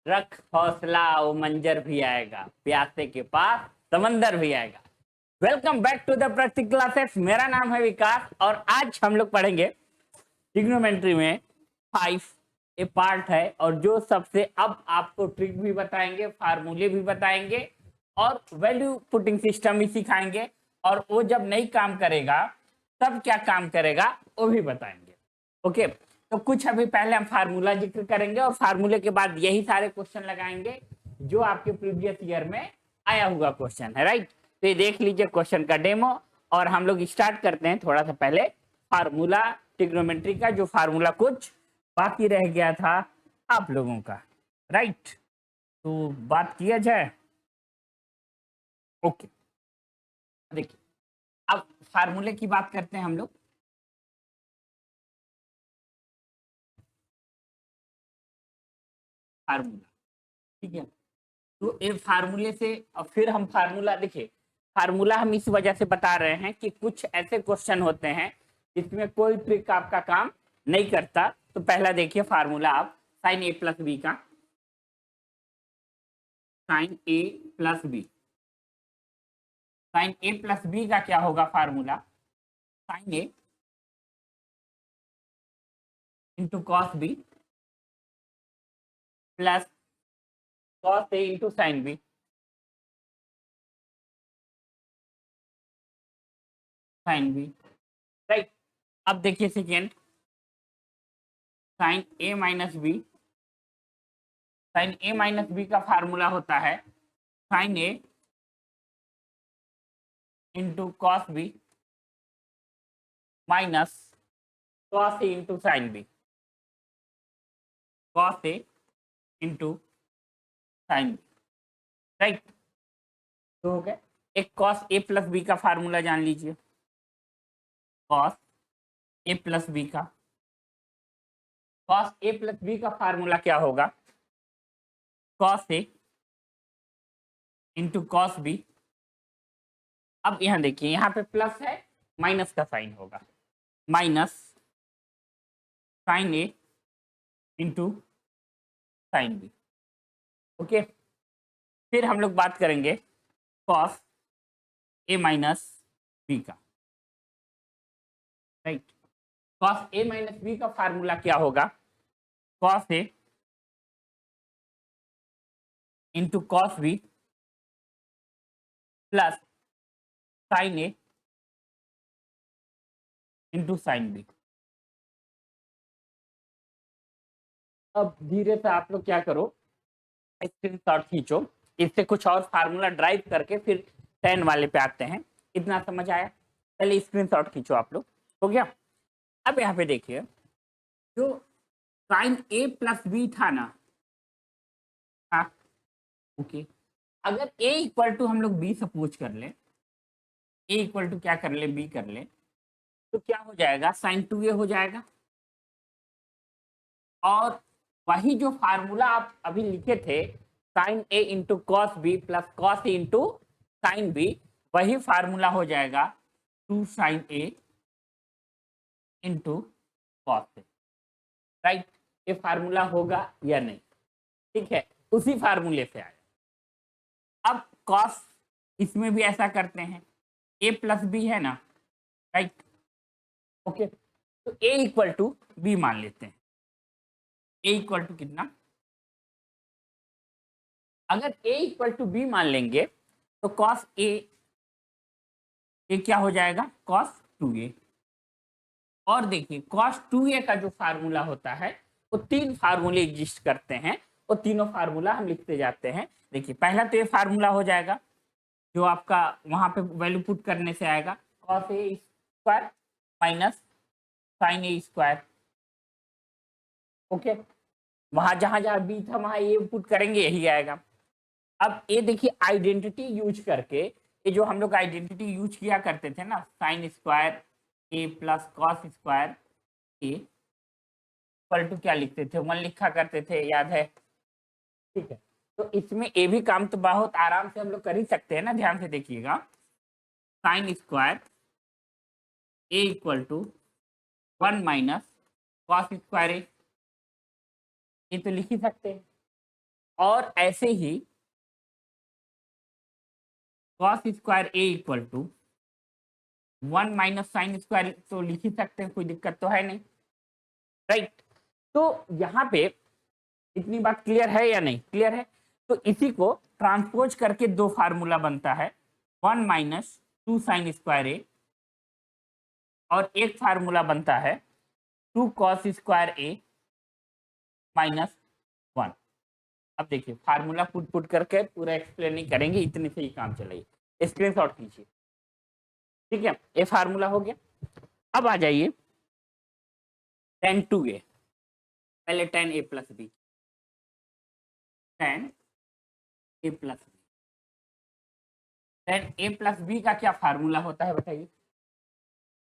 रख हौसला वो मंजर भी आएगा, प्यासे के पास समंदर भी आएगा। Welcome back to the practical classes. मेरा नाम है विकास और आज हम लोग पढ़ेंगे ट्रिग्नोमेट्री में 5 ए पार्ट है, और जो सबसे अब आपको ट्रिक भी बताएंगे, फार्मूले भी बताएंगे और वैल्यू पुटिंग सिस्टम भी सिखाएंगे, और वो जब नहीं काम करेगा तब क्या काम करेगा वो भी बताएंगे। ओके, तो कुछ अभी पहले हम फार्मूला जिक्र करेंगे और फार्मूले के बाद यही सारे क्वेश्चन लगाएंगे जो आपके प्रीवियस ईयर में आया हुआ क्वेश्चन है, राइट। तो ये देख लीजिए क्वेश्चन का डेमो, और हम लोग स्टार्ट करते हैं थोड़ा सा पहले फार्मूला ट्रिग्नोमेट्री का, जो फार्मूला कुछ बाकी रह गया था आप लोगों का, राइट। तो बात किया जाए। ओके, देखिए अब फार्मूले की बात करते हैं हम लोग। फार्मूला, ठीक है। तो ये फार्मूले से अब फिर हम फार्मूला देखिए, फार्मूला हम इस वजह से बता रहे हैं कि कुछ ऐसे क्वेश्चन होते हैं जिसमें कोई ट्रिक आपका काम नहीं करता। तो पहला देखिए फार्मूला आप साइन ए प्लस बी का, sine A plus B, sine A plus B का क्या होगा formula, sine A into cos B plus cos A into sine B, sine B, right. अब देखिए second, sine A minus B, sine A minus B का formula होता है sine A into cos B minus cos A into sine B, cos A into sine B, right. तो हो गया। एक cos A plus B का formula जान लीजिए, कॉस ए प्लस बी का, कॉस ए प्लस बी का फार्मूला क्या होगा, cos A into cos B. अब यहां देखिए, यहां पे प्लस है, माइनस का साइन होगा, minus sine A into sine B. Okay, फिर हम लोग बात करेंगे कॉस ए माइनस बी का, right. Cos A minus B का फार्मूला क्या होगा, cos A into cos B plus sine A into sine B. अब धीरे से आप लोग क्या करो, स्क्रीनशॉट खींचो, इससे कुछ और फार्मूला ड्राइव करके फिर 10 वाले पे आते हैं। इतना समझ आया? पहले स्क्रीनशॉट खींचो आप लोग, हो गया। अब यहाँ पे देखिए, जो साइन ए प्लस बी था ना, हाँ, ओके। अगर ए इक्वल टू हम लोग बी सपोज कर ले, ए इक्वल टू क्या कर ले, बी कर ले, तो क्या हो जाएगा, साइन 2a हो जाएगा। और वही जो फार्मूला आप अभी लिखे थे, sine A into cos B plus cos A into sine B, वही फार्मूला हो जाएगा 2 sine A into cos A, right. ये फार्मूला होगा या नहीं? ठीक है, उसी फार्मूले से आया। अब कॉस, इसमें भी ऐसा करते हैं, ए प्लस बी है ना, राइट। ओके, तो ए इक्वल टू बी मान लेते हैं। ए इक्वल टू कितना, अगर ए इक्वल टू बी मान लेंगे तो कॉस ए, ये क्या हो जाएगा, कॉस 2a। और देखिए कॉस 2a का जो फार्मूला होता है, वो 3 फार्मूले एग्जिस्ट करते हैं, वो तीनों फार्मूला हम लिखते जाते हैं। देखिए पहला तो ये फार्मूला हो जाएगा जो आपका वहां पे वैल्यू पुट करने से आएगा, cos A square minus sine A square. Okay, वहां जहां जहां बी था वहां ये पुट करेंगे, यही आएगा। अब ये देखिए आइडेंटिटी यूज करके, ये जो हम लोग आइडेंटिटी यूज किया करते थे ना, sine square A plus cos square A equal to क्या लिखते थे, 1 लिखा करते थे, याद है? ठीक है, तो इसमें ए भी काम तो बहुत आराम से हम लोग कर ही सकते हैं ना, ध्यान से देखिएगा। Sine square A equal to 1 minus cos square A, ये तो लिख ही सकते हैं। और ऐसे ही cos square A equal to 1 minus sine square तो लिख ही सकते हैं, कोई दिक्कत तो है नहीं, राइट। तो यहाँ पे इतनी बात क्लियर है या नहीं? क्लियर है। तो इसी को ट्रांसपोज करके दो फार्मूला बनता है, 1 माइनस 2 साइन स्क्वायर ए, और एक फार्मूला बनता है 2 कॉस स्क्वायर ए माइनस 1। अब देखिए फार्मूला पुट करके पूरा एक्सप्लेन नहीं करेंगे, इतने से ही काम चलाइए, स्क्रीनशॉट कीजिए, ठीक है। ये फार्मूला हो गया। अब आ जाइए tan 2a, पहले tan a plus B, tan a plus B, tan a plus B का क्या फार्मूला होता है बताइए?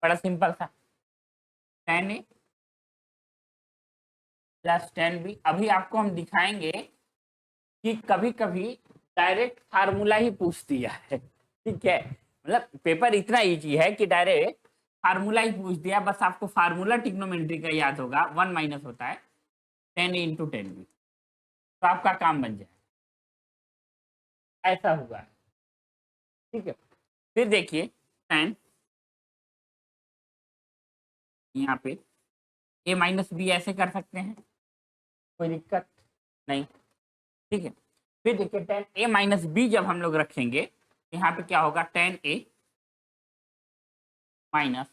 बड़ा सिंपल सा, tan a plus tan b। अभी आपको हम दिखाएंगे कि कभी कभी डायरेक्ट फार्मूला ही पूछ दिया है, ठीक है। मतलब पेपर इतना इजी है कि डायरेक्ट फार्मूला ही पूछ दिया, बस आपको फार्मूला ट्रिग्नोमेट्री का याद होगा, 1 माइनस होता है tan a into tan b, तो आपका काम बन जाए, ऐसा हुआ है, ठीक है। फिर देखिए tan, यहाँ पे a माइनस बी ऐसे कर सकते हैं, कोई दिक्कत नहीं, ठीक है। फिर देखिए tan a माइनस बी जब हम लोग रखेंगे, यहाँ पे क्या होगा, tan a minus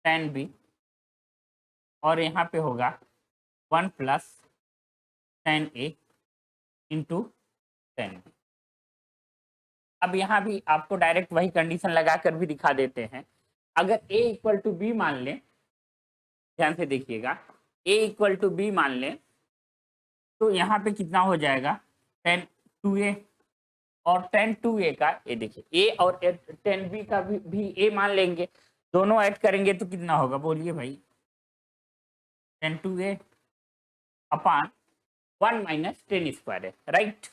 tan b, और यहाँ पे होगा 1 plus tan a into tan b। अब यहाँ भी आपको डायरेक्ट वही कंडीशन लगा कर भी दिखा देते हैं। अगर a इक्वल टू बी मान लें, ध्यान से देखिएगा, a इक्वल टू बी मान लें, तो यहाँ पे कितना हो जाएगा, tan 2a, और tan 2a का ये देखिए a और tan b का भी a मान लेंगे, दोनों ऐड करेंगे तो कितना होगा बोलिए भाई, tan 2a अपान 1 माइनस tan स्क्वायर है, राइट,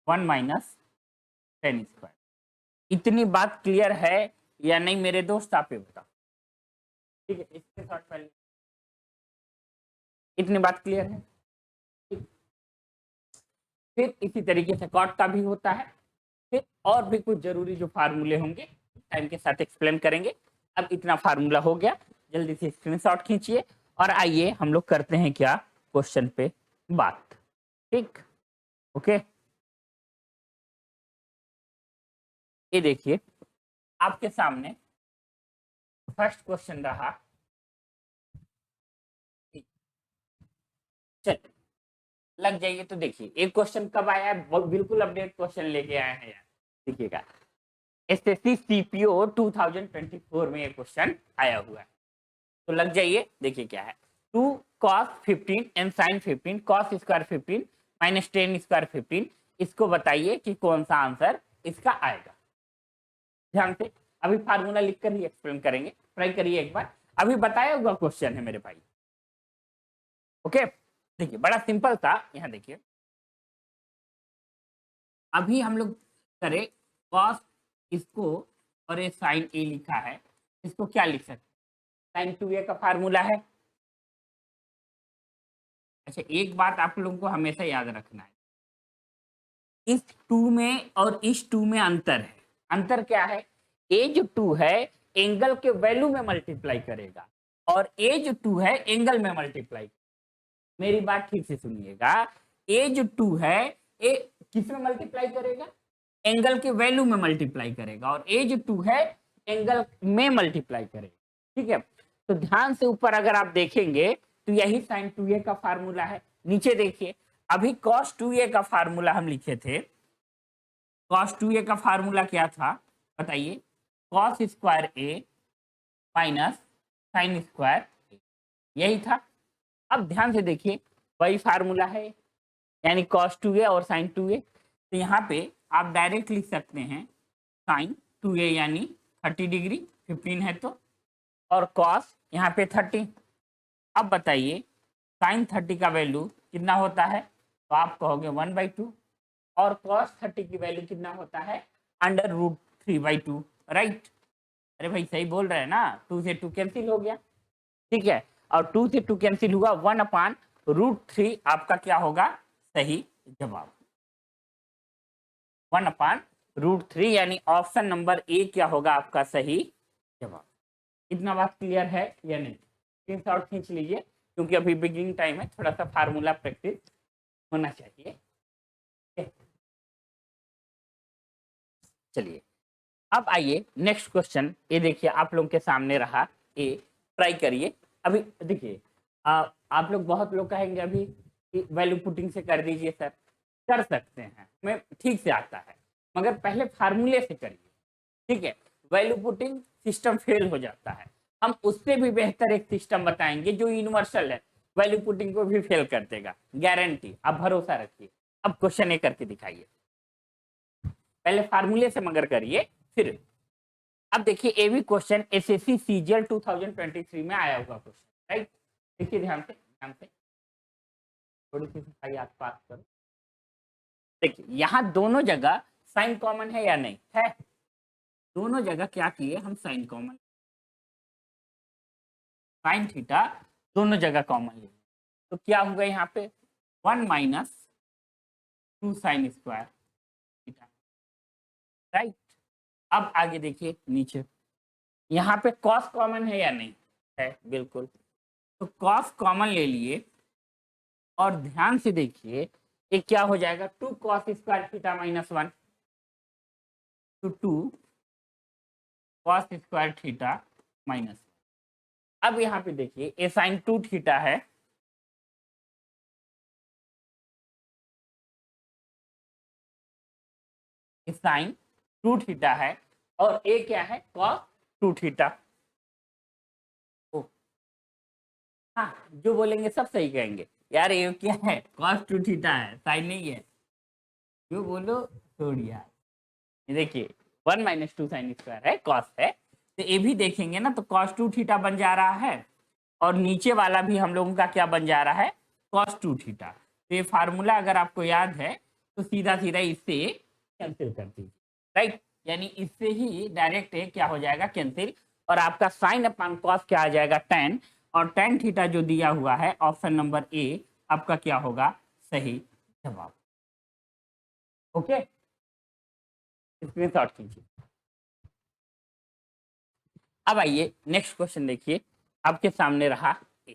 1 माइनस tan स्क्वायर। इतनी बात क्लियर है या नहीं मेरे दोस्त, आप ये बताओ, ठीक है। इसके साथ पहले इतनी बात क्लियर है, ठीक। फिर इसी तरीके से कॉट का भी होता है, फिर और भी कुछ जरूरी जो फार्मूले होंगे टाइम के साथ एक्सप्लेन करेंगे। अब इतना फार्मूला हो गया, जल्दी से स्क्रीनशॉट खींचिए और आइए हम लोग करते हैं क्या, क्वेश्चन पे बात, ठीक, ओके। ये देखिए आपके सामने फर्स्ट क्वेश्चन रहा, चल लग जाइए। तो देखिए एक क्वेश्चन कब आया है, बिल्कुल अपडेट क्वेश्चन लेके आए हैं यार, देखिएगा एसएससी सीपीओ 2024 में ये क्वेश्चन आया हुआ है, तो लग जाइए। देखिए क्या है, 2 cos 15 and sin 15 cos square 15 minus tan square 15, इसको बताइए कि कौन सा आंसर इसका आएगा। ध्यान से अभी फार्मूला लिखकर ही एक्सप्लेन करेंगे, ट्राई करिए एक बार, अभी बताया हुआ क्वेश्चन है मेरे भाई, ओके। देखिए बड़ा सिंपल था, यहाँ देखिए अभी हम लोग करें cos इसको, और ये sin a लिखा है, इसको क्या लिख सकते हैं, sin 2a का फार्मूला है। अच्छा एक बात आप लोगों को हमेशा याद रखना है, इस 2 में और इस 2 में अंतर है। अंतर क्या है, ए जो 2 है एंगल के वैल्यू में मल्टीप्लाई करेगा, और ए जो 2 है एंगल में मल्टीप्लाई। मेरी बात ठीक से सुनिएगा, ए जो 2 है ए किस में मल्टीप्लाई करेगा, एंगल के वैल्यू में मल्टीप्लाई करेगा, और ए जो 2 है एंगल में मल्टीप्लाई करेगा, ठीक है। तो ध्यान से ऊपर अगर आप देखेंगे तो यही sin 2a का फार्मूला है। नीचे देखिए अभी cos 2a का फार्मूला हम लिखे थे, cos 2a का फार्मूला क्या था बताइए, cos square a minus sin square a, यही था। अब ध्यान से देखिए वही फार्मूला है, यानी cos 2a और sin 2a, तो यहाँ पे आप डायरेक्ट लिख सकते हैं sin 2a यानी 30 डिग्री, 15 है तो, और cos यहाँ पे 30। अब बताइए sin 30 का वैल्यू कितना होता है, तो आप कहोगे 1/2, और cos 30 की वैल्यू कितना होता है, √3/2, राइट। अरे भाई सही बोल रहे हैं ना, 2 से 2 कैंसिल हो गया, ठीक है। और 2 से 2 कैंसिल हुआ, 1/√3 आपका क्या होगा सही जवाब। 1/√3 यानी ऑप्शन नंबर ए क्या होगा आपका सही जवाब। इतना बात क्लियर है या नहीं? स्क्रीनशॉट खींच लीजिए, क्योंकि अभी बिगिनिंग टाइम है, थोड़ा सा फार्मूला प्रैक्टिस होना चाहिए। चलिए अब आइए नेक्स्ट क्वेश्चन, ये देखिए आप लोग के सामने रहा, ये ट्राई करिए। अभी देखिए आप लोग बहुत लोग कहेंगे अभी वैल्यू पुटिंग से कर दीजिए सर, कर सकते हैं, मैं ठीक से आता है, मगर पहले फार्मूले से करिए, ठीक है। वैल्यू पुटिंग सिस्टम फेल हो जाता है, हम उससे भी बेहतर एक सिस्टम बताएंगे जो यूनिवर्सल है, वैल्यू पुटिंग को भी फेल कर देगा, गारंटी, आप भरोसा रखिए। अब क्वेश्चन ए करके दिखाइए, पहले फार्मूले से मगर करिए फिर। अब देखिए ये भी क्वेश्चन एसएससी सीजीएल 2023 में आया हुआ क्वेश्चन, राइट। देखिए ध्यान से थोड़ी सी सफाई आसपास करो। देखिए यहाँ दोनों जगह साइन कॉमन है या नहीं है? दोनों जगह क्या किए हम, साइन कॉमन, साइन थीटा दोनों जगह कॉमन लिए, तो क्या होगा यहाँ पे 1 - 2 साइन स्क्वायर थीटा, राइट। अब आगे देखिए नीचे, यहाँ पे कॉस कॉमन है या नहीं है? बिल्कुल, तो कॉस कॉमन ले लिए और ध्यान से देखिए ये क्या हो जाएगा 2 कॉस स्क्वायर थीटा -1, तो 2 कॉस स्क्वायर थीटा -1। अब यहाँ पे देखिए ये साइन 2 थीटा है, साइन 2 थीटा है, और ए क्या है कॉस 2 थीटा। हाँ जो बोलेंगे सब सही कहेंगे, यार ये क्या है कॉस 2 थीटा है, साइन नहीं है, जो बोलो छोड़ यार। ये देखिए 1 - 2 साइन स्क्वायर है, कॉस है, तो ये भी देखेंगे ना, तो कॉस 2 थीटा बन जा रहा है, और नीचे वाला भी हम लोगों का क्या बन जा रहा है कॉस 2 थीटा। तो ये फार्मूला अगर आपको याद है तो सीधा सीधा इससे कैंसिल कर दीजिए, राइट। यानी इससे ही डायरेक्ट क्या हो जाएगा कैंसिल, और आपका साइन अपॉन कॉस क्या आ जाएगा tan, और tan थीटा जो दिया हुआ है ऑप्शन नंबर ए आपका क्या होगा सही जवाब। ओके, स्क्रीनशॉट कीजिए। अब आइए नेक्स्ट क्वेश्चन देखिए, आपके सामने रहा A।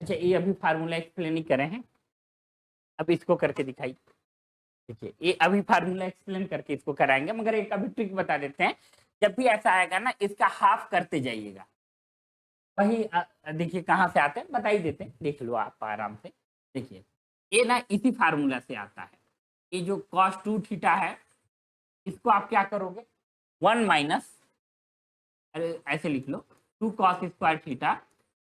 अच्छा ये अभी फार्मूला एक्सप्लेन ही करे हैं, अब इसको करके दिखाइए। देखिए ये अभी फार्मूला एक्सप्लेन करके इसको कराएंगे, मगर एक अभी ट्रिक बता देते हैं, जब भी ऐसा आएगा ना इसका हाफ करते जाइएगा। वही देखिए कहाँ से आते हैं बता ही देते हैं, देख लो आप आराम से। देखिए ये ना इसी फार्मूला से आता है, ये जो cos 2 थीटा है इसको आप क्या करोगे 1 माइनस, अरे ऐसे लिख लो 2 cos स्क्वायर थीटा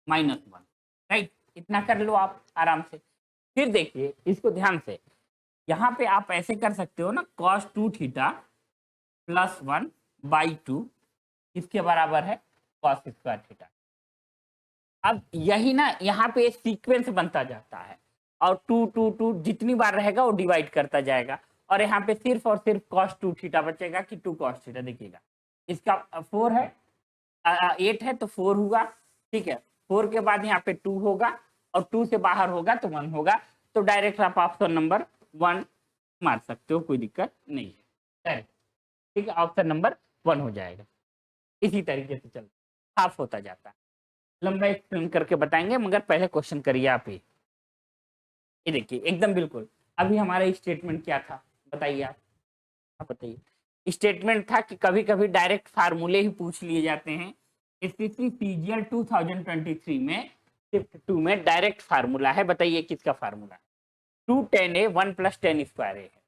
-1, राइट। इतना कर लो आप आराम से। फिर देखिए इसको ध्यान से, यहाँ पे आप ऐसे कर सकते हो ना cos 2 थीटा +1/2 इसके बराबर है cos स्क्वायर थीटा। अब यही ना यहाँ पे सीक्वेंस बनता जाता है, और 2 2 2 जितनी बार रहेगा वो डिवाइड करता जाएगा, और यहाँ पे सिर्फ और सिर्फ cos 2 थीटा बचेगा कि 2 cos थीटा। देखिएगा इसका 4 है 8 है तो 4 हुआ, ठीक है। 4 के बाद यहाँ पे 2 होगा, और 2 से बाहर होगा तो 1 होगा, तो डायरेक्ट आप ऑप्शन नंबर 1 मार सकते हो, कोई दिक्कत नहीं है, ठीक है। ऑप्शन नंबर 1 हो जाएगा, इसी तरीके से चलता हाफ होता जाता है। लंबा एक्सप्लेन करके बताएंगे, मगर पहले क्वेश्चन करिए आप ही। ये देखिए एकदम बिल्कुल, अभी हमारा स्टेटमेंट क्या था बताइए आप बताइए। स्टेटमेंट था कि कभी कभी डायरेक्ट फार्मूले ही पूछ लिए जाते हैं, एसएससी सीजीएल 2023 में शिफ्ट 2 में डायरेक्ट फार्मूला है, बताइए किसका फार्मूला है 2 tan A 1 + tan square A है,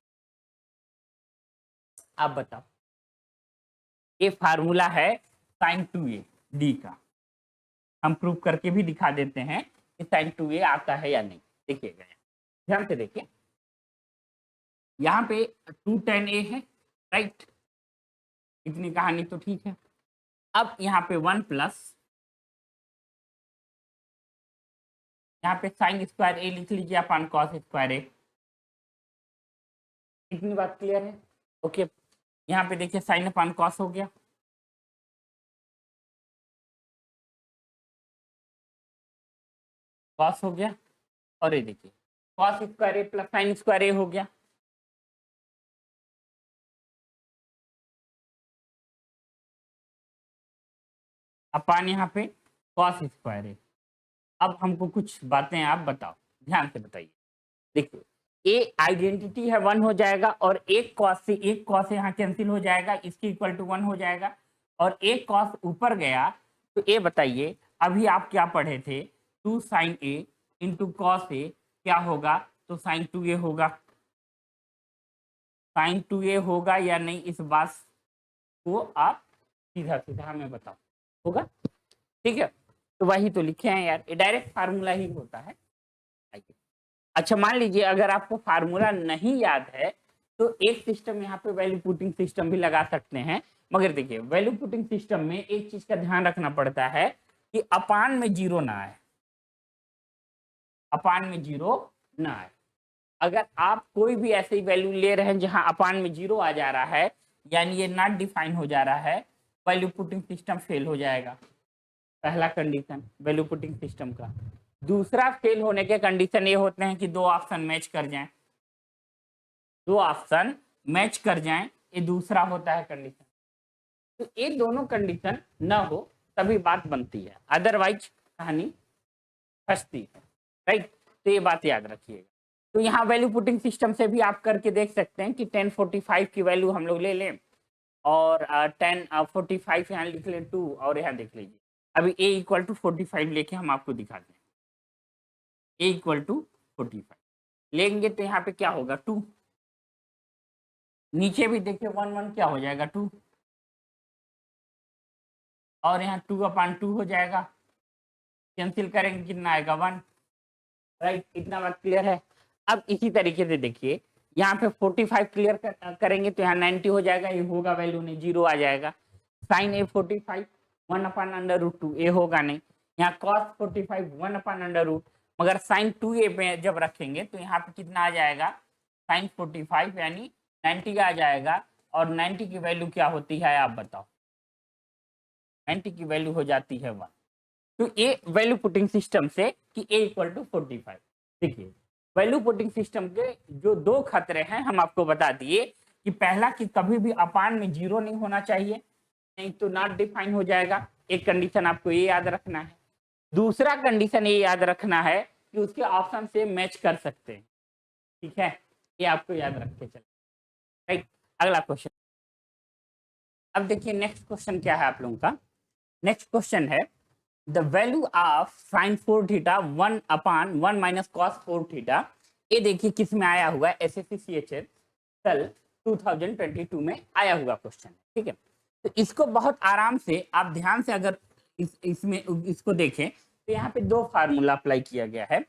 आप बताओ। ये फार्मूला है sin 2A D का, हम प्रूव करके भी दिखा देते हैं कि sin 2A आता है या नहीं। देखिएगा ध्यान से देखिए, यहाँ पे 2 tan A है, राइट, इतनी कहानी तो ठीक है। अब यहाँ पे 1 प्लस, यहाँ पे साइन स्क्वायर ए लिख लीजिए अपन कॉस स्क्वायर ए, इतनी बात क्लियर है। ओके, यहाँ पे देखिए साइन अपन कॉस हो गया, कॉस हो गया, और ये देखिए cos square A plus sign square ए हो गया। अपान यहाँ पे कॉस स्क्वायर ए। अब हमको कुछ बातें आप बताओ, ध्यान से बताइए। देखिए ए आइडेंटिटी है 1 हो जाएगा, और एक कॉस यहाँ कैंसिल हो जाएगा, इसकी इक्वल टू 1 हो जाएगा, और एक कॉस ऊपर गया। तो ये बताइए अभी आप क्या पढ़े थे, 2 साइन ए इंटू कॉस ए क्या होगा, तो साइन 2a होगा। साइन 2a होगा या नहीं, इस बात को आप सीधा सीधा हमें बताओ, होगा? ठीक है, तो वही तो लिखे हैं यार, ये डायरेक्ट फार्मूला ही होता है। आइए, अच्छा मान लीजिए अगर आपको फार्मूला नहीं याद है तो एक सिस्टम यहाँ पे वैल्यू पुटिंग सिस्टम भी लगा सकते हैं। मगर देखिए वैल्यू पुटिंग सिस्टम में एक चीज का ध्यान रखना पड़ता है कि अपान में जीरो ना आए, अपान में जीरो ना आए। अगर आप कोई भी ऐसी वैल्यू ले रहे हैं जहां अपान में जीरो आ जा रहा है, यानी ये नॉट डिफाइन हो जा रहा है, वैल्यू पुटिंग सिस्टम फेल हो जाएगा। पहला कंडीशन वैल्यू पुटिंग सिस्टम का। दूसरा फेल होने के कंडीशन ये होते हैं कि दो ऑप्शन मैच कर जाएं, दो ऑप्शन मैच कर जाएं, ये दूसरा होता है कंडीशन। तो ये दोनों कंडीशन ना हो तभी बात बनती है, अदरवाइज कहानी फंसती है, राइट? तो ये बात याद रखिएगा। तो यहाँ वैल्यू पुटिंग सिस्टम से भी आप करके देख सकते हैं कि 1045 की वैल्यू हम लोग ले लें, और 1045 यहाँ लिख लें 2, और यहाँ देख लीजिए अभी a इक्वल टू 45 लेके हम आपको दिखाते हैं। a इक्वल टू 45 लेंगे तो यहाँ पे क्या होगा 2, नीचे भी देखिए 1 1 क्या हो जाएगा 2, और यहाँ 2/2 हो जाएगा, कैंसिल करेंगे कितना आएगा 1, राइट? इतना बात क्लियर है। अब इसी तरीके से देखिए यहाँ पे 45 क्लियर करेंगे तो यहाँ 90 हो जाएगा, ये होगा वैल्यू नहीं, जीरो आ जाएगा। साइन ए 45 1/√2, ए होगा नहीं। यहाँ कॉस 45 1/√, मगर साइन 2a पे जब रखेंगे तो यहाँ पे कितना आ जाएगा, साइन 45 यानी 90 आ जाएगा, और 90 की वैल्यू क्या होती है आप बताओ, 90 की वैल्यू हो जाती है 1। तो ये वैल्यू पुटिंग सिस्टम से कि a इक्वल टू 45। देखिए वैल्यू पुटिंग सिस्टम के जो दो खतरे हैं हम आपको बता दिए कि पहला कि कभी भी अपान में जीरो नहीं होना चाहिए, नहीं तो नॉट डिफाइन हो जाएगा, एक कंडीशन आपको ये याद रखना है। दूसरा कंडीशन ये याद रखना है कि उसके ऑप्शन से मैच कर सकते हैं, ठीक है? ये आपको याद रख के चले, राइट? अगला क्वेश्चन। अब देखिए नेक्स्ट क्वेश्चन क्या है आप लोगों का। नेक्स्ट क्वेश्चन है the value of sine 4 theta 1/1 minus cos 4 theta. ये देखिए किस में आया हुआ है, एसएससी सीएचएस कल 2022 में आया हुआ क्वेश्चन, ठीक है? तो इसको बहुत आराम से आप ध्यान से अगर इसमें इसको देखें तो यहाँ पे दो फार्मूला अप्लाई किया गया है।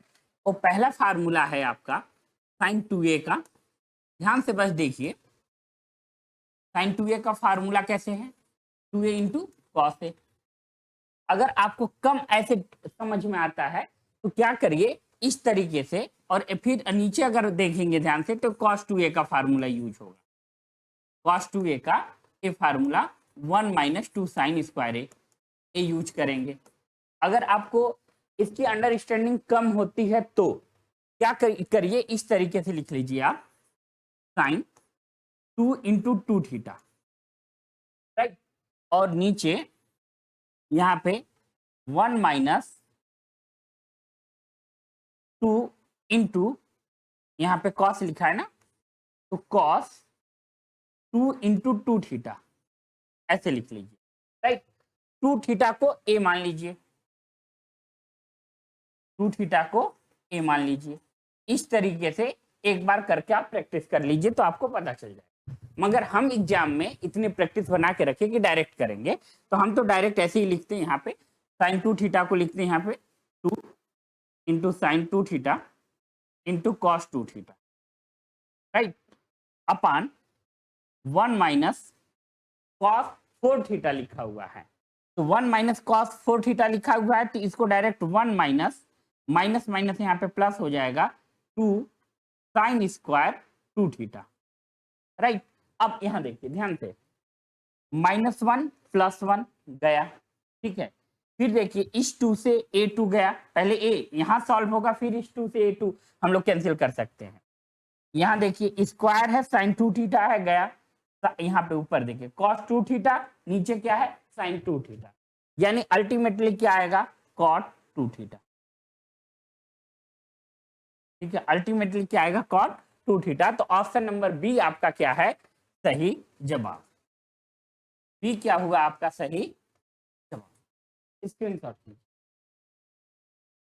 और पहला फार्मूला है आपका साइन 2a का, ध्यान से बस देखिए साइन 2a का फार्मूला कैसे है, 2a इंटू कॉस ए। अगर आपको कम ऐसे समझ में आता है तो क्या करिए इस तरीके से, और फिर नीचे अगर देखेंगे ध्यान से तो cos 2a का फार्मूला यूज होगा। cos 2a का ये फार्मूला 1 माइनस 2 साइन स्क्वायर ए यूज करेंगे। अगर आपको इसकी अंडरस्टैंडिंग कम होती है तो क्या करिए इस तरीके से लिख लीजिए आप साइन 2 इंटू 2 थीटा, राइट? और नीचे यहाँ पे 1 माइनस 2 इंटू, यहाँ पे कॉस लिखा है ना, तो कॉस 2 इंटू 2 थीटा ऐसे लिख लीजिए, राइट? 2 थीटा को ए मान लीजिए, 2 थीटा को ए मान लीजिए। इस तरीके से एक बार करके आप प्रैक्टिस कर लीजिए तो आपको पता चल जाएगा। मगर हम एग्जाम में इतनी प्रैक्टिस बना के रखे कि डायरेक्ट करेंगे, तो हम तो डायरेक्ट ऐसे ही लिखते हैं। यहाँ पे साइन 2 थीटा को लिखते हैं यहाँ पे 2 into sine 2 theta into cos 2 theta, right? Upon 1 minus cos 4 theta लिखा हुआ है, तो 1 माइनस कॉस 4 थीटा लिखा हुआ है तो इसको डायरेक्ट 1 माइनस माइनस माइनस यहाँ पे प्लस हो जाएगा 2 साइन स्क्वायर 2 थीटा, राइट? अब यहाँ देखिए ध्यान से -1 + 1 गया, ठीक है? फिर देखिए इस 2 से a2 गया, पहले a यहां सॉल्व होगा, फिर इस 2 से a2 हम लोग कैंसिल कर सकते हैं। यहाँ देखिए स्क्वायर है, साइन 2 थीटा है गया, यहाँ पे ऊपर देखिए कॉस 2 थीटा, नीचे क्या है साइन 2 थीटा, यानी अल्टीमेटली क्या आएगा कॉट 2 थीटा। ठीक है, अल्टीमेटली क्या आएगा कॉट 2 थीटा। तो ऑप्शन नंबर बी आपका क्या है सही जवाब। बी क्या हुआ आपका सही जवाब। स्क्रीनशॉट लीजिए।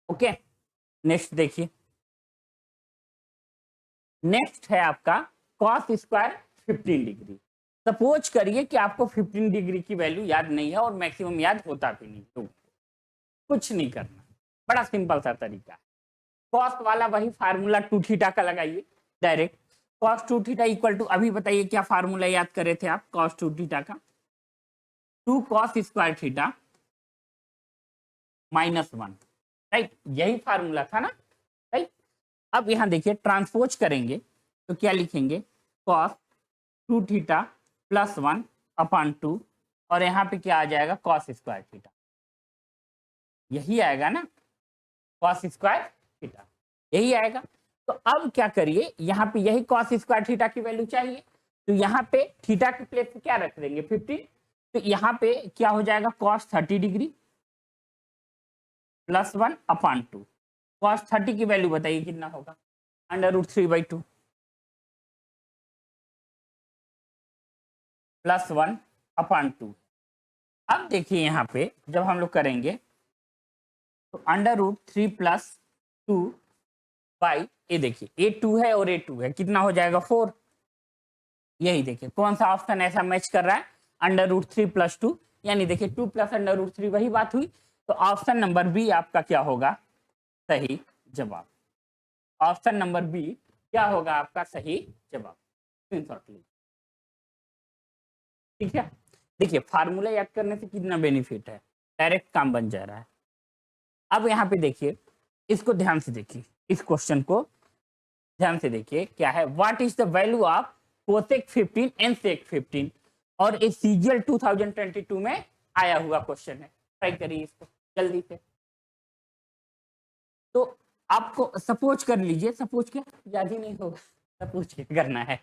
ओके, नेक्स्ट देखिए, नेक्स्ट है आपका कॉस स्क्वायर 15 डिग्री। सपोज करिए कि आपको 15 डिग्री की वैल्यू याद नहीं है और मैक्सिमम याद होता भी नहीं, तो कुछ नहीं करना, बड़ा सिंपल सा तरीका है। कॉस वाला वही फार्मूला 2 थीटा का लगाइए direct. Cos 2 theta equal to, अभी बताइए क्या फार्मूला याद करे थे आप कॉस 2 थीटा का, 2 कॉस स्क्वायर थीटा -1, राइट, यही फार्मूला था ना, राइट। अब यहाँ देखिए ट्रांसपोज करेंगे तो क्या लिखेंगे कॉस 2 थीटा +1 अपॉन 2, और यहाँ पे क्या आ जाएगा कॉस स्क्वायर थीटा, यही आएगा ना कॉस स्क्वायर थीटा, यही आएगा। तो अब क्या करिए, यहाँ पे यही कॉस स्क्वायर थीटा की वैल्यू चाहिए, तो यहाँ पे थीटा की प्लेस पे क्या रख देंगे 15, तो यहाँ पे क्या हो जाएगा कॉस 30 डिग्री +1 अपॉन 2, कॉस 30 की वैल्यू बताइए कितना होगा √3/2 +1 अपॉन 2। अब देखिए यहाँ पे जब हम लोग करेंगे तो √3 + 2 बाई, ये देखिए a2 है और a2 है, कितना हो जाएगा 4। यही देखिए कौन सा ऑप्शन ऐसा मैच कर रहा है √3 + 2, यानी देखिए 2 + √3 वही बात हुई। तो ऑप्शन नंबर बी आपका क्या होगा सही जवाब। ऑप्शन नंबर बी क्या होगा आपका सही जवाब। स्क्रीनशॉट लीजिए। ठीक है, देखिए फार्मूला याद करने से कितना बेनिफिट है, डायरेक्ट काम बन जा रहा है। अब यहाँ पे देखिए, इसको ध्यान से देखिए, इस क्वेश्चन को ध्यान से देखिए क्या है, what is the value of cosec 15 and sec 15, और ये सीजीएल 2022 में आया हुआ क्वेश्चन है। ट्राई करिए इसको जल्दी से। तो आपको सपोज कर लीजिए, सपोज क्या याद ही नहीं होगा, सपोज क्या करना है।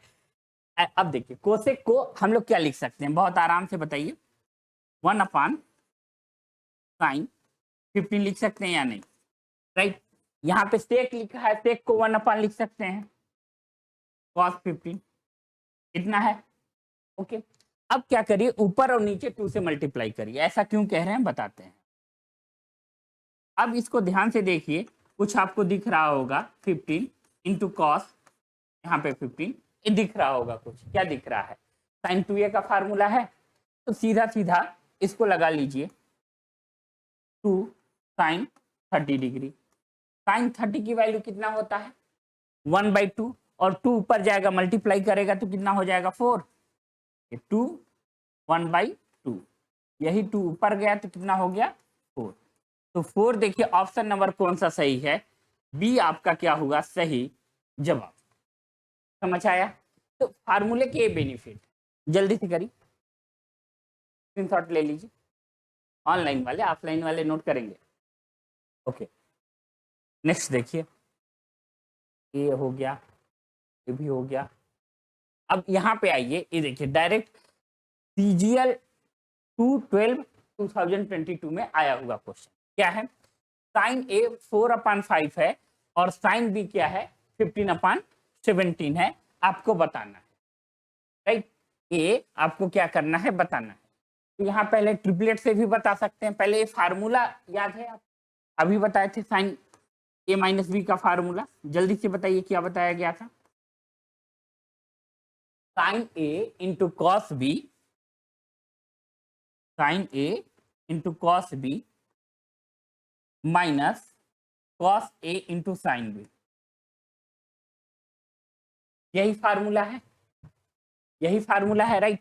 अब देखिए कोसेक को हम लोग क्या लिख सकते हैं, बहुत आराम से बताइए, 1 अपॉन साइन 15 लिख सकते हैं या नहीं, राइट। यहाँ पे सेक लिखा है, सेक को 1 अपॉन लिख सकते हैं कॉस 15, इतना है। ओके, अब क्या करिए ऊपर और नीचे 2 से मल्टीप्लाई करिए। ऐसा क्यों कह रहे हैं बताते हैं। अब इसको ध्यान से देखिए, कुछ आपको दिख रहा होगा 15 इंटू कॉस, यहाँ पे 15 ये दिख रहा होगा, कुछ क्या दिख रहा है साइन 2a का फार्मूला है, तो सीधा सीधा इसको लगा लीजिए 2 साइन 30 डिग्री। साइन 30 की वैल्यू कितना होता है 1/2, और 2 ऊपर जाएगा मल्टीप्लाई करेगा तो कितना हो जाएगा 4, 2 1/2, यही 2 ऊपर गया तो कितना हो गया 4। तो 4 देखिए ऑप्शन नंबर कौन सा सही है, बी आपका क्या होगा सही जवाब। समझ आया। तो फार्मूले के बेनिफिट जल्दी से करिए, स्क्रीनशॉट ले लीजिए, ऑनलाइन वाले ऑफलाइन वाले नोट करेंगे। ओके, नेक्स्ट देखिए, ये हो गया, ये भी हो गया। अब यहाँ पे आइए, ये देखिए डायरेक्ट सीजीएल 2/12/2022 में आया हुआ क्वेश्चन क्या है, साइन ए 4/5 है और साइन बी क्या है 15/17 है, आपको बताना है, राइट। ये आपको क्या करना है बताना है। तो यहाँ पहले ट्रिपलेट से भी बता सकते हैं, पहले ये फार्मूला याद है आप अभी बताए थे साइन a - b का फार्मूला, जल्दी से बताइए क्या बताया गया था, sine a into cos B, sine a into cos B minus cos a into sine B, यही फार्मूला है, यही फार्मूला है, राइट।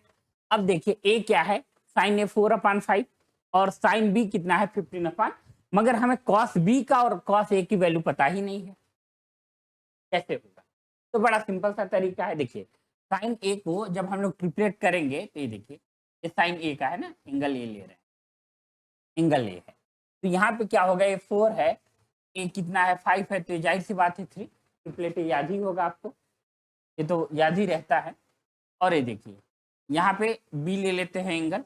अब देखिए a क्या है साइन a 4/5 और साइन b कितना है 15/, मगर हमें कॉस b का और कॉस a की वैल्यू पता ही नहीं है, कैसे होगा। तो बड़ा सिंपल सा तरीका है, देखिए साइन a को जब हम लोग ट्रिपलेट करेंगे तो ये देखिए ये साइन a का है ना, एंगल ए ले रहे हैं, एंगल ए है, तो यहाँ पे क्या होगा, ये 4 है, ये कितना है 5 है, तो जाहिर सी बात है 3 ट्रिपलेट याद ही होगा आपको, ये तो याद ही रहता है। और ये देखिए यहाँ पे बी ले लेते हैं, एंगल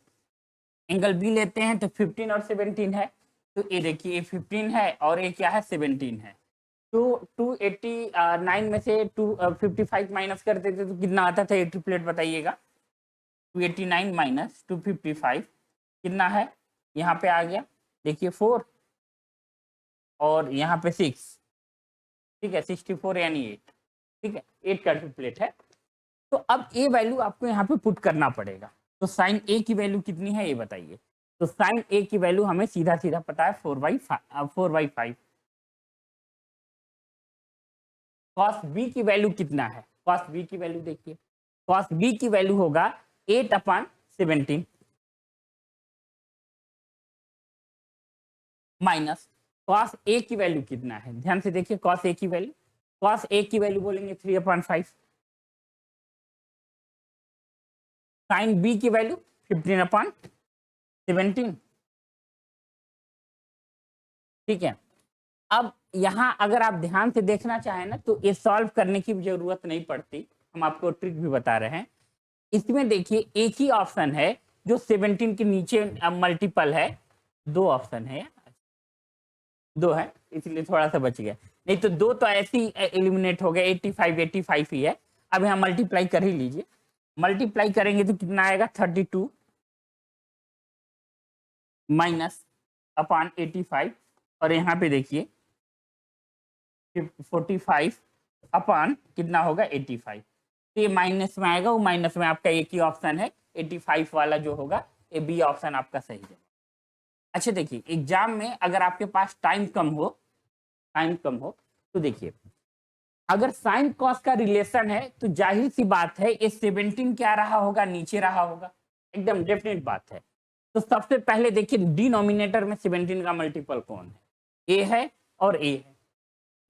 एंगल बी लेते हैं तो 15 और 17 है, तो ये देखिए 15 है और ये क्या है 17 है। तो 289 में से 255 माइनस कर देते तो कितना आता था ये ट्रिपलेट बताइएगा। 289 माइनस 255 कितना है, यहाँ पे आ गया देखिए 4 और यहाँ पे 6, ठीक है 64 यानी 8, ठीक है 8 का ट्रिपलेट है। तो अब ए वैल्यू आपको यहाँ पे पुट करना पड़ेगा, तो साइन ए की वैल्यू कितनी है ये बताइए। तो साइन ए की वैल्यू हमें सीधा सीधा पता है 4/5। कॉस बी की वैल्यू कितना है, कॉस बी की वैल्यू देखिए, कॉस बी की वैल्यू होगा 8/17 माइनस कॉस ए की वैल्यू कितना है, ध्यान से देखिए कॉस ए की वैल्यू, कॉस ए की वैल्यू बोलेंगे 3/5, साइन बी की वैल्यू 15/17, ठीक है। अब यहाँ अगर आप ध्यान से देखना चाहें ना तो ये सॉल्व करने की जरूरत नहीं पड़ती, हम आपको ट्रिक भी बता रहे हैं। इसमें देखिए एक ही ऑप्शन है जो 17 के नीचे मल्टीपल है, 2 ऑप्शन है, 2 है इसलिए थोड़ा सा बच गया, नहीं तो 2 तो ऐसे ही एलिमिनेट हो गया, 85 ही है। अब यहाँ मल्टीप्लाई कर ही लीजिए, मल्टीप्लाई करेंगे तो कितना आएगा 32 माइनस अपॉन 85, और यहाँ पे देखिए 45 अपॉन कितना होगा 85, तो ये माइनस में आएगा, वो माइनस में आपका एक ही ऑप्शन है 85 वाला जो होगा, ये बी ऑप्शन आपका सही है। अच्छा देखिए एग्जाम में अगर आपके पास टाइम कम हो तो देखिए अगर साइन कॉस का रिलेशन है तो जाहिर सी बात है ये 17 क्या रहा होगा, नीचे रहा होगा, एकदम डेफिनेट बात है। तो सबसे पहले देखिए डिनोमिनेटर में 17 का मल्टीपल कौन है, ए है और ए है,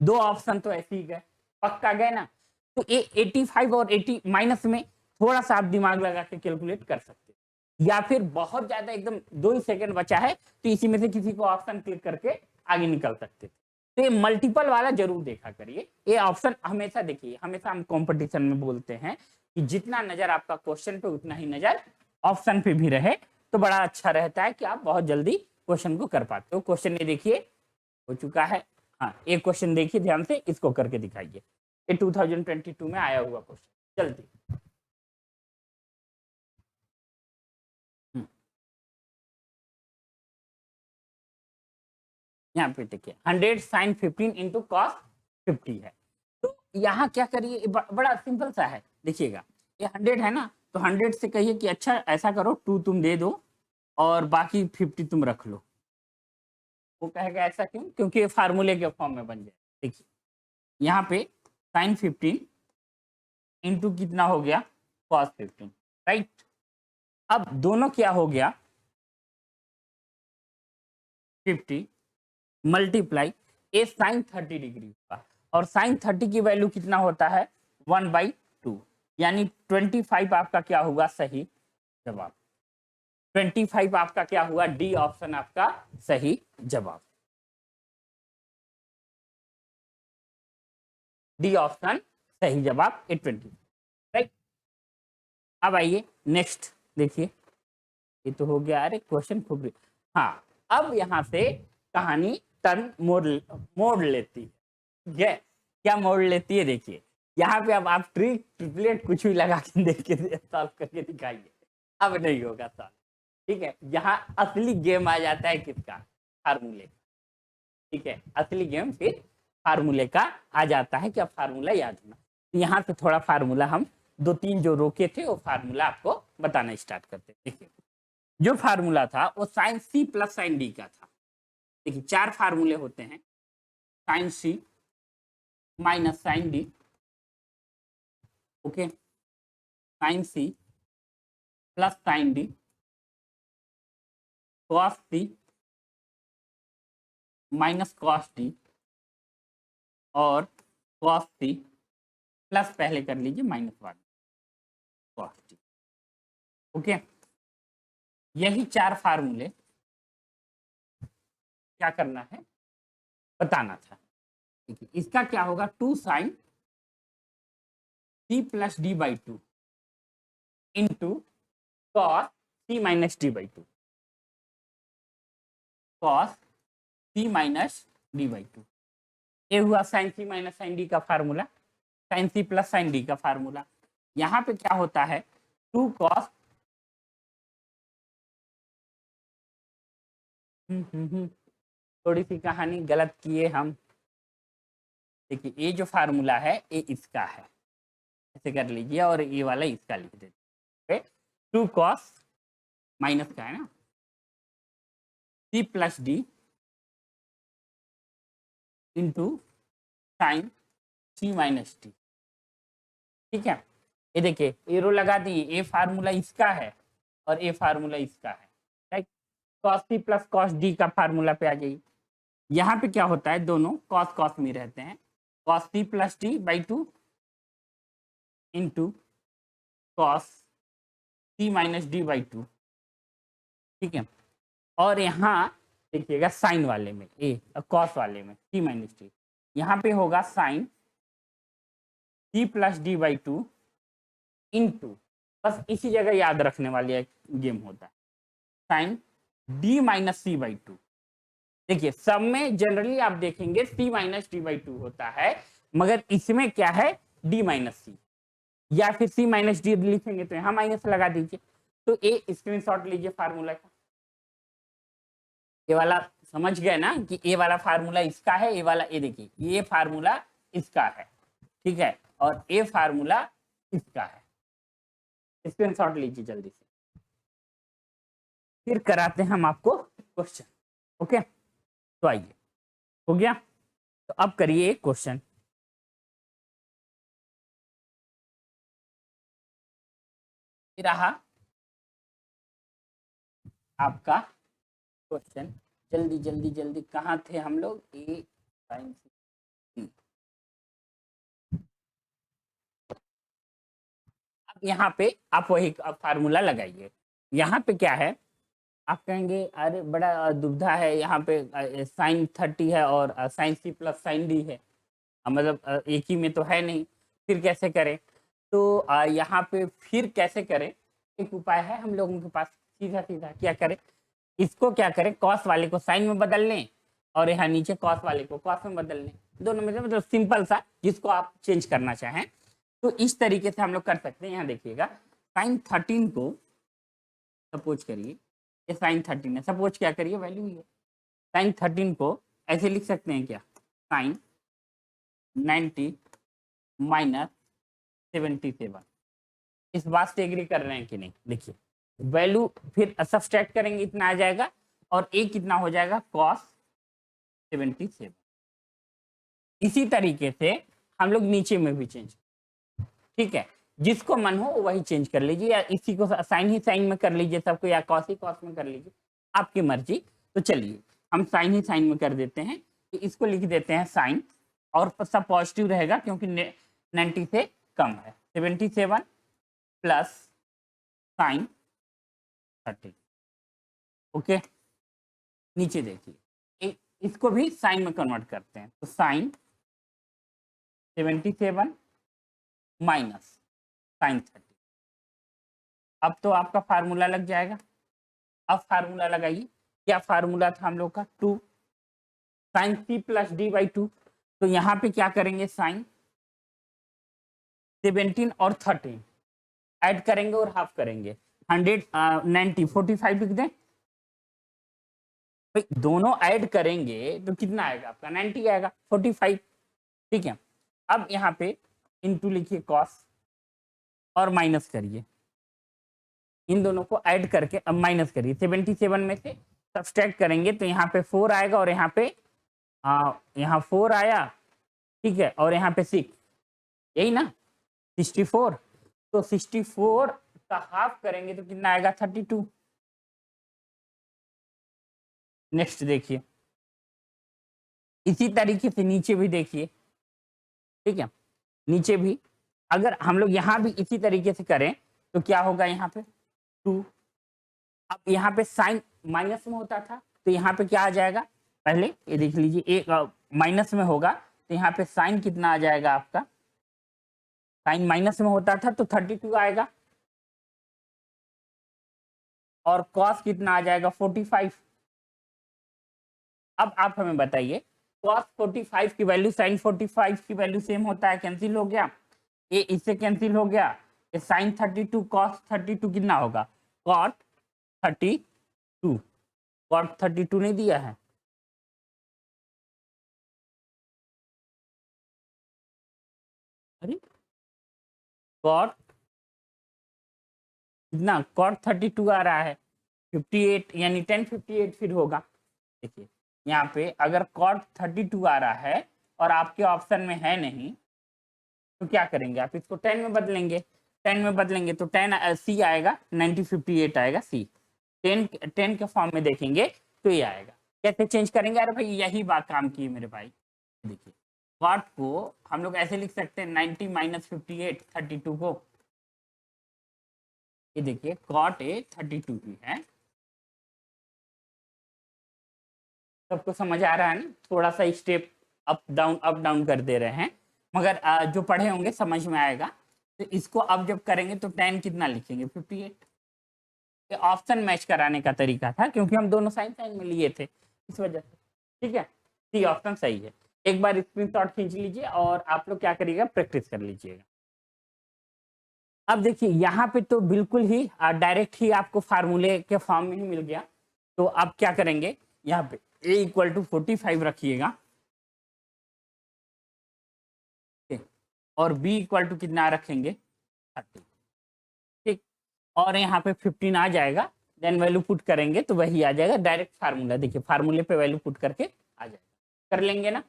2 ऑप्शन तो ऐसे ही गए, पक्का गए ना। तो ये 85 और 80 माइनस में थोड़ा सा आप दिमाग लगा के कैलकुलेट कर सकते हैं, या फिर बहुत ज्यादा एकदम 2 ही सेकंड बचा है तो इसी में से किसी को ऑप्शन क्लिक करके आगे निकल सकते थे। तो ये मल्टीपल वाला जरूर देखा करिए, ये ऑप्शन हमेशा देखिए, हमेशा हम कंपटीशन में बोलते हैं कि जितना नजर आपका क्वेश्चन पे उतना ही नजर ऑप्शन पे भी रहे, तो बड़ा अच्छा रहता है कि आप बहुत जल्दी क्वेश्चन को कर पाते हो। क्वेश्चन ये देखिए हो चुका है, हाँ एक क्वेश्चन देखिए ध्यान से, इसको करके दिखाइए, ये 2022 में आया हुआ क्वेश्चन, जल्दी। यहाँ पे देखिए 100 साइन 15 इंटू कॉस 50 है, तो यहाँ क्या करिए, बड़ा सिंपल सा है, देखिएगा ये 100 है ना, तो 100 से कहिए कि अच्छा ऐसा करो 2 तुम दे दो और बाकी 50 तुम रख लो। वो कहेगा ऐसा क्यों, क्योंकि ये फार्मूले के फॉर्म में बन जाए। देखिए यहाँ पे साइन 15 इंटू कितना हो गया कॉस 15, राइट। अब दोनों क्या हो गया 50 मल्टीप्लाई ए साइन 30 डिग्री का, और साइन 30 की वैल्यू कितना होता है 1/2, यानी 25 आपका क्या हुआ सही जवाब, 25 आपका क्या हुआ, डी ऑप्शन आपका सही जवाब, डी ऑप्शन सही जवाब, ए 20, राइट। अब आइए नेक्स्ट देखिए, ये तो हो गया, अरे क्वेश्चन खूब, हाँ अब यहाँ से कहानी टर्न मोड़ लेती है, क्या मोड़ लेती है देखिए, यहाँ पे अब आप ट्रिपलेट कुछ भी लगा के देखिए, सॉल्व करके दिखाइए, अब नहीं होगा सॉल्व, ठीक है। यहाँ असली गेम आ जाता है किसका, फार्मूले का, ठीक है, असली गेम फिर फार्मूले का आ जाता है कि अब फार्मूला याद होना। यहाँ से थोड़ा फार्मूला हम 2-3 जो रोके थे वो फार्मूला आपको बताना स्टार्ट करते हैं। देखिए जो फार्मूला था वो sine C plus sine D का था, देखिए 4 फार्मूले होते हैं, sine C minus sine D, okay, sine C plus sine D, cos C minus cos D, और कॉस सी प्लस पहले कर लीजिए माइनस 1 कॉस डी, ओके। यही 4 फार्मूले क्या करना है, बताना था। देखिए इसका क्या होगा, 2 sine C plus D by two into cos C minus D by two, cos C minus D by two. ये हुआ sine C minus sine D का formula, sine C plus sine D का फार्मूला। यहाँ पे क्या होता है, 2 cos थोड़ी सी कहानी गलत किए हम। देखिए ये जो फार्मूला है ये इसका है, ऐसे कर लीजिए, और ये वाला इसका लिख देते, 2 कॉस माइनस का है ना, C plus D into sine C minus D. ठीक है, ये देखिए एरो लगा दी, ये फार्मूला इसका है और ये फार्मूला इसका है, right. Cos C plus cos D का फार्मूला पे आ जाइए। यहाँ पे क्या होता है, दोनों कॉस कॉस में रहते हैं, cos C plus D by two into cos C minus D by two. ठीक है, और यहाँ देखिएगा साइन वाले में ए, कॉस वाले में सी माइनस डी, यहाँ पे होगा sine C plus D by two into, बस इसी जगह याद रखने वाली गेम होता है, sine D minus C by two. देखिए सब में जनरली आप देखेंगे C minus D by two होता है, मगर इसमें क्या है, डी माइनस सी, या फिर सी माइनस डी लिखेंगे तो यहाँ माइनस लगा दीजिए। तो ये स्क्रीनशॉट लीजिए फार्मूला का, ये वाला समझ गए ना कि ये वाला फार्मूला इसका है, ये वाला ये देखिए ये फार्मूला इसका है, ठीक है, और ये फार्मूला इसका है। स्क्रीनशॉट लीजिए जल्दी से, फिर कराते हैं हम आपको क्वेश्चन। ओके, तो आइए, हो गया, तो अब करिए एक क्वेश्चन। रहा आपका क्वेश्चन, जल्दी जल्दी जल्दी, कहाँ थे हम लोग, ए साइन सी। अब यहाँ पे आप वही फार्मूला लगाइए। यहाँ पे क्या है, आप कहेंगे अरे बड़ा दुविधा है, यहाँ पे साइन 30 है और sine C plus sine D है, मतलब एक ही में तो है नहीं, फिर कैसे करें। तो यहाँ पे फिर कैसे करें, एक उपाय है हम लोगों के पास, सीधा सीधा क्या करें, इसको क्या करें, कॉस वाले को साइन में बदल लें और यहाँ नीचे कॉस वाले को कॉस में बदल लें, दोनों में मतलब सिंपल सा, जिसको आप चेंज करना चाहें तो इस तरीके से हम लोग कर सकते हैं। यहाँ देखिएगा साइन 13 को सपोज करिए, ये साइन 13 है, सपोज क्या करिए वैल्यू ही है, साइन 13 को ऐसे लिख सकते हैं क्या, साइन 90 माइनस 77। इस बात से एग्री कर रहे हैं कि नहीं, देखिए वैल्यू फिर सब्सट्रैक्ट करेंगे, इतना आ जाएगा, और एक कितना हो जाएगा, कॉस 77। इसी तरीके से हम लोग नीचे में भी चेंज, ठीक है, जिसको मन हो वही चेंज कर लीजिए, या इसी को साइन ही साइन में कर लीजिए सबको, या कॉस ही कॉस में कर लीजिए, आपकी मर्जी। तो चलिए हम साइन ही साइन में कर देते हैं, तो इसको लिख देते हैं साइन, और सब पॉजिटिव रहेगा क्योंकि 90 से कम है, 77 प्लस साइन 30। ओके, नीचे देखिए इसको भी साइन में कन्वर्ट करते हैं, तो साइन 77 माइनस साइन 30। अब तो आपका फार्मूला लग जाएगा। अब फार्मूला लगाइए, क्या फार्मूला था हम लोग का, 2 sine C plus D by 2। तो यहाँ पे क्या करेंगे, साइन 17 और 13 ऐड करेंगे और हाफ करेंगे, 190 45 लिख दें भाई, दोनों ऐड करेंगे तो कितना आएगा आपका, 90 आएगा, 45। ठीक है, अब यहाँ पे इनटू लिखिए कॉस और माइनस करिए, इन दोनों को ऐड करके अब माइनस करिए, 77 में से सब्सट्रैक्ट करेंगे तो यहाँ पे 4 आएगा, और यहाँ पे यहाँ 4 आया, ठीक है, और यहाँ पे 6, यही ना 64। तो 64 का हाफ करेंगे तो कितना आएगा, 32। नेक्स्ट देखिए, इसी तरीके से नीचे भी देखिए, ठीक है, नीचे भी अगर हम लोग यहाँ भी इसी तरीके से करें तो क्या होगा, यहाँ पे 2। अब यहाँ पे साइन माइनस में होता था तो यहाँ पे क्या आ जाएगा, पहले ये देख लीजिए, एक माइनस में होगा तो यहाँ पे साइन कितना आ जाएगा आपका, साइन माइनस में होता था तो 32 आएगा, और कॉस कितना आ जाएगा 45। अब आप हमें बताइए, कॉस 45 की वैल्यू साइन 45 की वैल्यू सेम होता है, कैंसिल हो गया, ये इससे कैंसिल हो गया, ये साइन 32 कॉस 32 कितना होगा, कॉट 32, कॉट 32 नहीं दिया है, अरे कॉट कितना, कॉट 32 आ रहा है, 58 यानी 1058 फिर होगा। देखिए यहाँ पे अगर कॉट 32 आ रहा है और आपके ऑप्शन में है नहीं तो क्या करेंगे आप, इसको 10 में बदलेंगे, 10 में बदलेंगे तो 10 सी आएगा, 9058 आएगा सी, 10 के फॉर्म में देखेंगे तो ये आएगा। कैसे चेंज करेंगे, अरे भाई यही बात काम की है मेरे भाई। देखिए कॉट को हम लोग ऐसे लिख सकते हैं 90 माइनस 58 32 को, ये देखिए कॉट ए 32 ही है, सबको समझ आ रहा है ना, थोड़ा सा स्टेप अप डाउन कर दे रहे हैं, मगर जो पढ़े होंगे समझ में आएगा। तो इसको अब जब करेंगे तो 10 कितना लिखेंगे 58, ये ऑप्शन मैच कराने का तरीका था क्योंकि हम दोनों साइन साइन में लिए थे इस वजह से, ठीक है, सी ऑप्शन सही है। एक बार स्क्रीनशॉट खींच लीजिए और आप लोग क्या करिएगा, प्रैक्टिस कर लीजिएगा। अब देखिए यहाँ पे तो बिल्कुल ही डायरेक्ट ही आपको फार्मूले के फॉर्म में ही मिल गया, तो आप क्या करेंगे, यहाँ पे a इक्वल टू 45 रखिएगा, और b इक्वल टू कितना रखेंगे 30, ठीक, और यहाँ पे 15 आ जाएगा, देन वैल्यू पुट करेंगे तो वही आ जाएगा, डायरेक्ट फार्मूला, देखिए फार्मूले पे वैल्यू पुट करके आ जाएगा, कर लेंगे ना।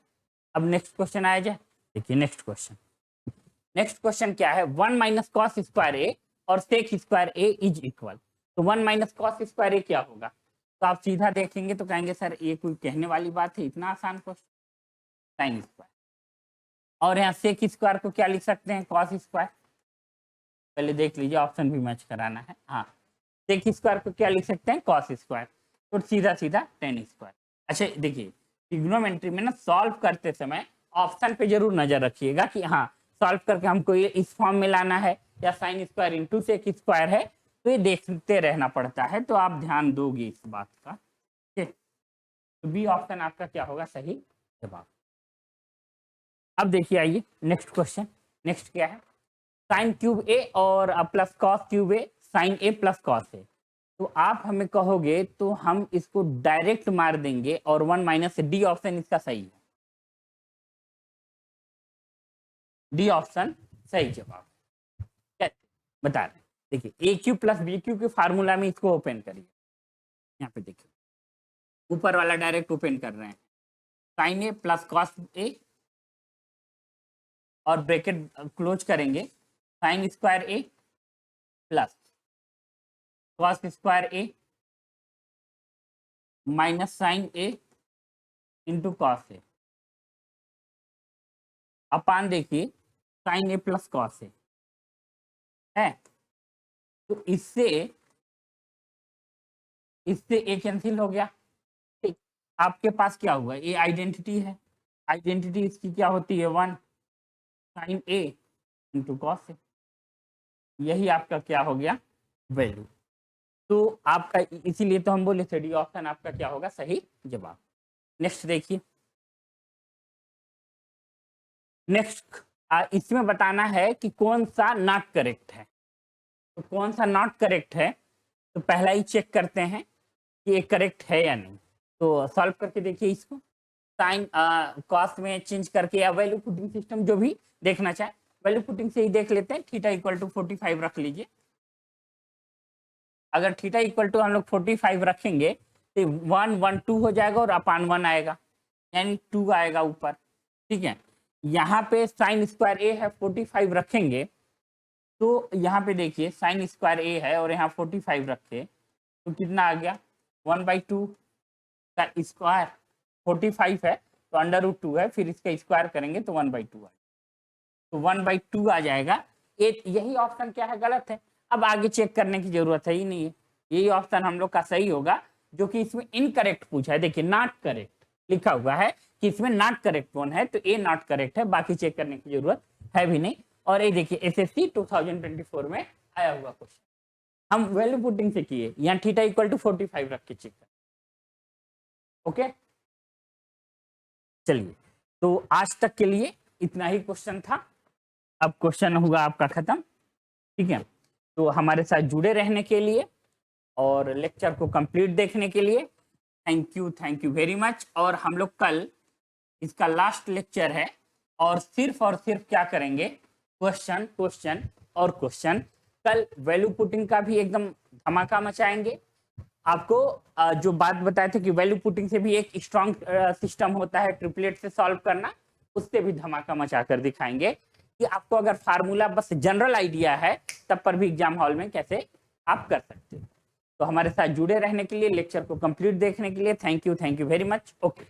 अब नेक्स्ट क्वेश्चन आया जाए, देखिए नेक्स्ट क्वेश्चन क्या है, 1 माइनस कॉस स्क्वायर ए और sec square A is equal, तो 1 माइनस कॉस स्क्वायर ए क्या होगा, तो आप सीधा देखेंगे तो कहेंगे सर ये कोई कहने वाली बात है, इतना आसान क्वेश्चन, साइन स्क्वायर, और यहाँ सेक स्क्वायर को क्या लिख सकते हैं, कॉस स्क्वायर, पहले देख लीजिए ऑप्शन भी मैच कराना है, हाँ सेक स्क्वायर को क्या लिख सकते हैं, कॉस स्क्वायर, तो सीधा सीधा टेन स्क्वायर। अच्छा देखिए ट्रिग्नोमेट्री में ना सॉल्व करते समय ऑप्शन पे जरूर नजर रखिएगा कि हाँ सॉल्व करके हमको ये इस फॉर्म में लाना है या sine square into sec square है, तो ये देखते रहना पड़ता है, तो आप ध्यान दोगे इस बात का, ठीक, तो बी ऑप्शन आपका क्या होगा सही जवाब। अब देखिए आइए नेक्स्ट क्वेश्चन, नेक्स्ट क्या है, साइन क्यूब ए और plus cos cube A sign A plus cos ए, तो आप हमें कहोगे तो हम इसको डायरेक्ट मार देंगे और 1 माइनस डी ऑप्शन इसका सही है, डी ऑप्शन सही जवाब, बता रहे हैं। देखिए ए क्यू प्लस बी क्यू के फार्मूला में इसको ओपन करिए, यहाँ पे देखिए ऊपर वाला डायरेक्ट ओपन कर रहे हैं, साइन ए प्लस कॉस ए और ब्रैकेट क्लोज करेंगे, sign square A plus cos square A minus sine A into cos ए, अपान देखिए साइन ए प्लस कॉस ए है, तो इससे ए कैंसिल हो गया, ठीक, आपके पास क्या हुआ, ये आइडेंटिटी है, आइडेंटिटी इसकी क्या होती है 1 साइन ए इंटू कॉस ए, यही आपका क्या हो गया वैल्यू, तो आपका इसीलिए तो हम बोले थे डी ऑप्शन आपका क्या होगा सही जवाब। नेक्स्ट देखिए, नेक्स्ट इसमें बताना है कि कौन सा नॉट करेक्ट है, तो कौन सा नॉट करेक्ट है, तो पहला ही चेक करते हैं कि ये करेक्ट है या नहीं, तो सॉल्व करके देखिए इसको, साइन कॉस्ट में चेंज करके या वैल्यू पुटिंग सिस्टम जो भी देखना चाहे, वैल्यू पुटिंग से ही देख लेते हैं, थीटा इक्वल टू 45 रख लीजिए, अगर थीटा इक्वल टू हम लोग 45 रखेंगे तो 1 1 2 हो जाएगा और अपान 1 आएगा, यानी 2 आएगा ऊपर, ठीक है, यहाँ पे साइन स्क्वायर ए है 45 रखेंगे, तो यहाँ पे देखिए साइन स्क्वायर ए है और यहाँ 45 रखे तो कितना आ गया 1/2 का स्क्वायर, 45 है तो √2 है, फिर इसका स्क्वायर करेंगे तो 1/2 आएगा, तो 1/2 आ जाएगा, यही ऑप्शन क्या है गलत है, अब आगे चेक करने की जरूरत है ही नहीं है, यही ऑप्शन हम लोग का सही होगा, जो कि इसमें इनकरेक्ट पूछा है, देखिए नॉट करेक्ट, लिखा हुआ है कि इसमें नॉट करेक्ट कौन है, तो ए नॉट करेक्ट है, बाकी चेक करने की जरूरत है भी नहीं। और ये देखिए एसएससी 2024 में आया हुआ क्वेश्चन, हम वैल्यू पुटिंग से किए, यहाँ थीटा इक्वल टू 45 रख के चेक कर। ओके, चलिए, तो आज तक के लिए इतना ही क्वेश्चन था, अब क्वेश्चन होगा आपका खत्म। ठीक है, तो हमारे साथ जुड़े रहने के लिए और लेक्चर को कंप्लीट देखने के लिए थैंक यू वेरी मच। और हम लोग कल इसका लास्ट लेक्चर है और सिर्फ क्या करेंगे, क्वेश्चन क्वेश्चन और क्वेश्चन। कल वैल्यू पुटिंग का भी एकदम धमाका मचाएंगे। आपको जो बात बताए थे कि वैल्यू पुटिंग से भी एक स्ट्रॉन्ग सिस्टम होता है ट्रिपलेट से सॉल्व करना, उससे भी धमाका मचा कर दिखाएंगे कि आपको अगर फार्मूला बस जनरल आइडिया है तब पर भी एग्जाम हॉल में कैसे आप कर सकते हो। तो हमारे साथ जुड़े रहने के लिए, लेक्चर को कंप्लीट देखने के लिए thank you very much. Okay.